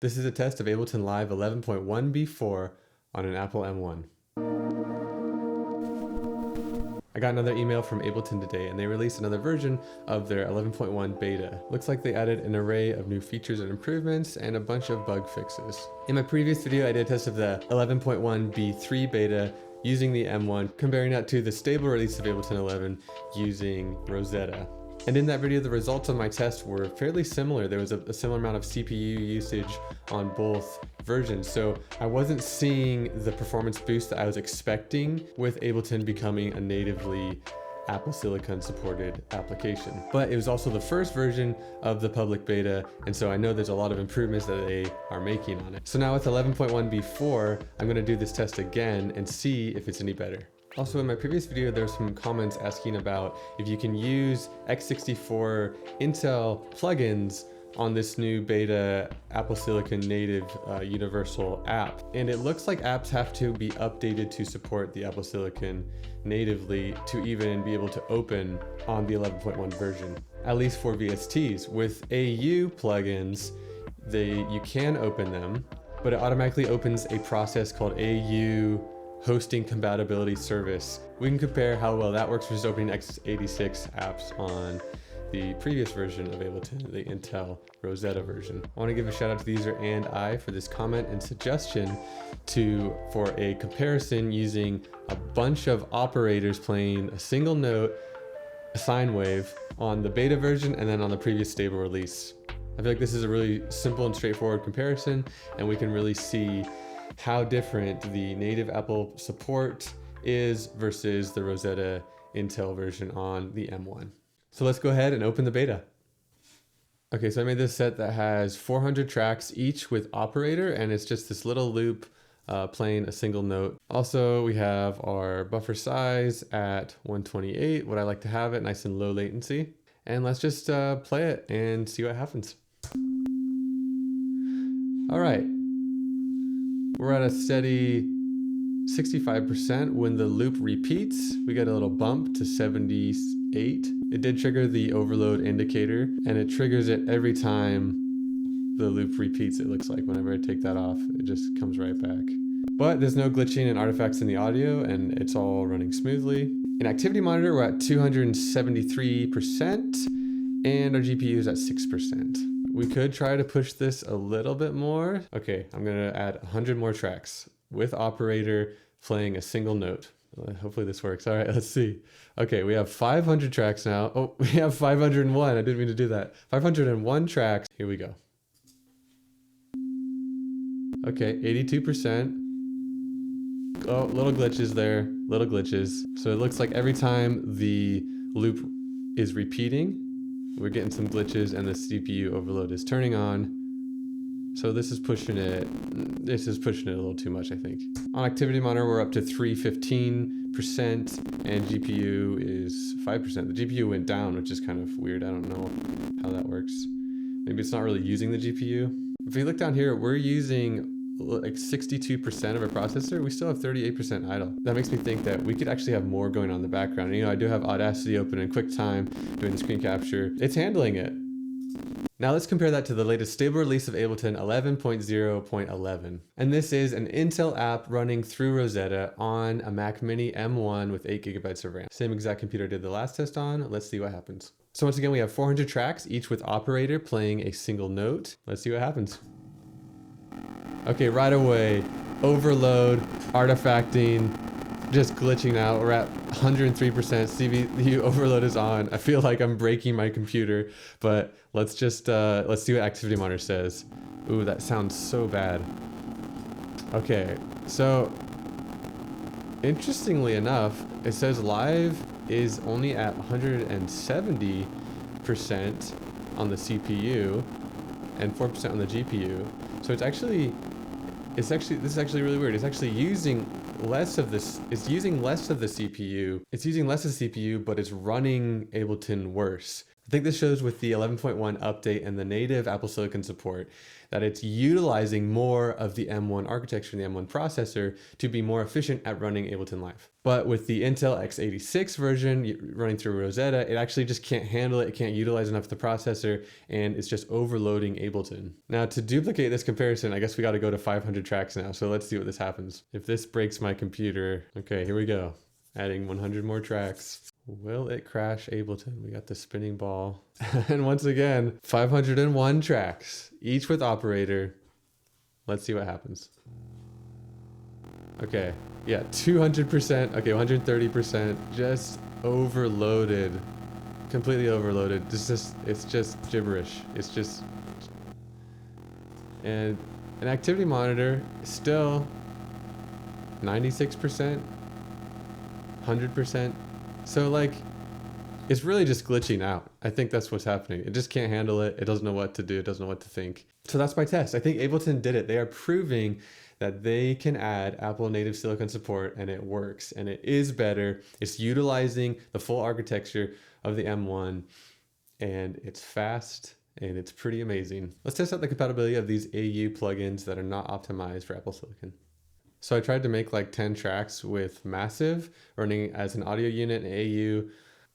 This is a test of Ableton Live 11.1b4 on an Apple M1. I got another email from Ableton today and they released another version of their 11.1 beta. Looks like they added an array of new features and improvements and a bunch of bug fixes. In my previous video, I did a test of the 11.1b3 beta using the M1, comparing that to the stable release of Ableton 11 using Rosetta. And in that video, the results of my test were fairly similar. There was a similar amount of CPU usage on both versions. So I wasn't seeing the performance boost that I was expecting with Ableton becoming a natively Apple Silicon supported application. But it was also the first version of the public beta, and so I know there's a lot of improvements that they are making on it. So now with 11.1b4, I'm gonna do this test again and see if it's any better. Also, in my previous video, there's some comments asking about if you can use x64 Intel plugins on this new beta Apple Silicon native universal app. And it looks like apps have to be updated to support the Apple Silicon natively to even be able to open on the 11.1 version, at least for VSTs. With AU plugins, you can open them, but it automatically opens a process called AU Hosting Compatibility Service. We can compare how well that works versus opening x86 apps on the previous version of Ableton, the Intel Rosetta version. I want to give a shout out to the user and I for this comment and suggestion for a comparison using a bunch of operators playing a single note, a sine wave on the beta version and then on the previous stable release. I feel like this is a really simple and straightforward comparison, and we can really see how different the native Apple support is versus the Rosetta Intel version on the M1. So let's go ahead and open the beta. Okay, so I made this set that has 400 tracks each with operator, and it's just this little loop playing a single note. Also, we have our buffer size at 128, what I like to have it, nice and low latency. And let's just play it and see what happens. All right. We're at a steady 65%. When the loop repeats, we get a little bump to 78. It did trigger the overload indicator, and it triggers it every time the loop repeats, it looks like. Whenever I take that off, it just comes right back. But there's no glitching and artifacts in the audio, and it's all running smoothly. In Activity Monitor, we're at 273%, and our GPU is at 6%. We could try to push this a little bit more. Okay, I'm gonna add 100 more tracks with operator playing a single note. Hopefully this works. All right, let's see. Okay, we have 500 tracks now. Oh, we have 501. I didn't mean to do that. 501 tracks. Here we go. Okay, 82%. Oh, little glitches there, little glitches. So it looks like every time the loop is repeating, we're getting some glitches and the CPU overload is turning on. So this is pushing it a little too much, I think. On Activity Monitor, we're up to 315% and GPU is 5%. The GPU went down, which is kind of weird. I don't know how that works. Maybe it's not really using the GPU. If we look down here, we're using like 62% of our processor. We still have 38% idle. That makes me think that we could actually have more going on in the background. You know, I do have Audacity open in QuickTime doing the screen capture. It's handling it. Now let's compare that to the latest stable release of Ableton 11.0.11. And this is an Intel app running through Rosetta on a Mac Mini M1 with 8 GB of RAM. Same exact computer I did the last test on. Let's see what happens. So once again, we have 400 tracks, each with operator playing a single note. Let's see what happens. Okay, right away, overload, artifacting, just glitching out. We're at 103%, CPU overload is on. I feel like I'm breaking my computer, but let's see what Activity Monitor says. Ooh, that sounds so bad. Okay, so interestingly enough, it says live is only at 170% on the CPU and 4% on the GPU. So this is actually really weird. It's actually using less of this. It's using less of the CPU. It's using less of the CPU, but it's running Ableton worse. I think this shows with the 11.1 update and the native Apple Silicon support that it's utilizing more of the M1 architecture and the M1 processor to be more efficient at running Ableton Live. But with the Intel x86 version running through Rosetta, it actually just can't handle it. It can't utilize enough of the processor, and it's just overloading Ableton. Now, to duplicate this comparison, I guess we got to go to 500 tracks now. So let's see what this happens. If this breaks my computer, okay, here we go. Adding 100 more tracks. Will it crash Ableton? We got the spinning ball. And once again, 501 tracks, each with operator. Let's see what happens. Okay, yeah, 200%, okay, 130%, just overloaded, completely overloaded. It's just gibberish. It's just, and an activity monitor, still 96%, 100%. So like, it's really just glitching out. I think that's what's happening. It just can't handle it. It doesn't know what to do. It doesn't know what to think. So that's my test. I think Ableton did it. They are proving that they can add Apple native silicon support, and it works, and it is better. It's utilizing the full architecture of the M1, and it's fast, and it's pretty amazing. Let's test out the compatibility of these AU plugins that are not optimized for Apple Silicon. So I tried to make like 10 tracks with Massive running as an audio unit in AU.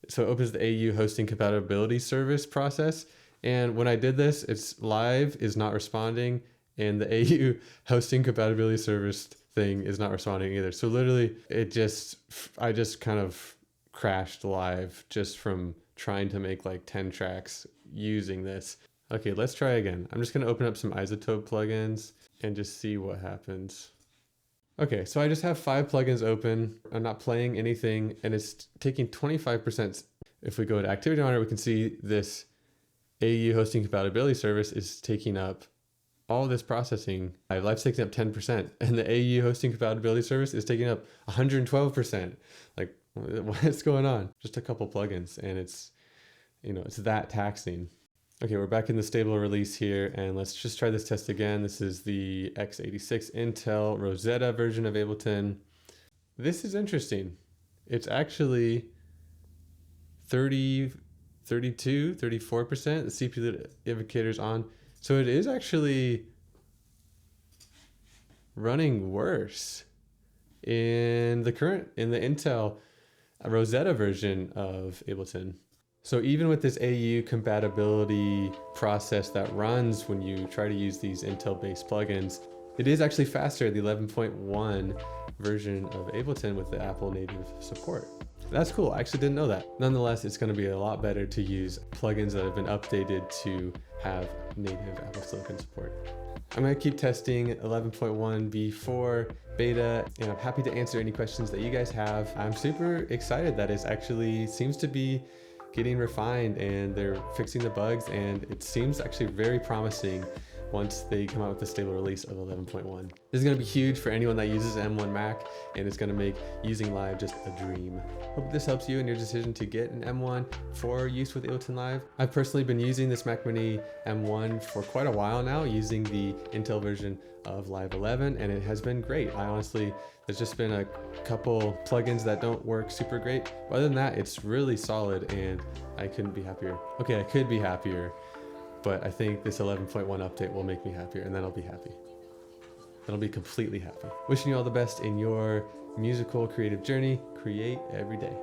So it opens the AU hosting compatibility service process. And when I did this, it's live is not responding, and the AU hosting compatibility service thing is not responding either. So literally I just kind of crashed live just from trying to make like 10 tracks using this. Okay, let's try again. I'm just gonna open up some isotope plugins and just see what happens. Okay, so I just have 5 plugins open. I'm not playing anything, and it's taking 25%. If we go to Activity Monitor, we can see this AU hosting compatibility service is taking up all this processing. Live's taking up 10%, and the AU hosting compatibility service is taking up 112%. Like, what's going on? Just a couple plugins, and it's that taxing. Okay, we're back in the stable release here, and let's just try this test again. This is the x86 Intel Rosetta version of Ableton. This is interesting. It's actually 30, 32, 34%. The CPU indicator's on. So it is actually running worse in the Intel Rosetta version of Ableton. So even with this AU compatibility process that runs when you try to use these Intel-based plugins, it is actually faster, the 11.1 version of Ableton with the Apple native support. That's cool, I actually didn't know that. Nonetheless, it's gonna be a lot better to use plugins that have been updated to have native Apple Silicon support. I'm gonna keep testing 11.1 V4 beta, and I'm happy to answer any questions that you guys have. I'm super excited that it actually seems to be getting refined, and they're fixing the bugs, and it seems actually very promising once they come out with the stable release of 11.1. This is going to be huge for anyone that uses M1 Mac, and it's going to make using Live just a dream. Hope this helps you in your decision to get an M1 for use with Ableton Live. I've personally been using this Mac Mini M1 for quite a while now, using the Intel version of Live 11, and it has been great. There's just been a couple plugins that don't work super great. But other than that, it's really solid, and I couldn't be happier. Okay, I could be happier, but I think this 11.1 update will make me happier, and then I'll be happy. Then I'll be completely happy. Wishing you all the best in your musical creative journey. Create every day.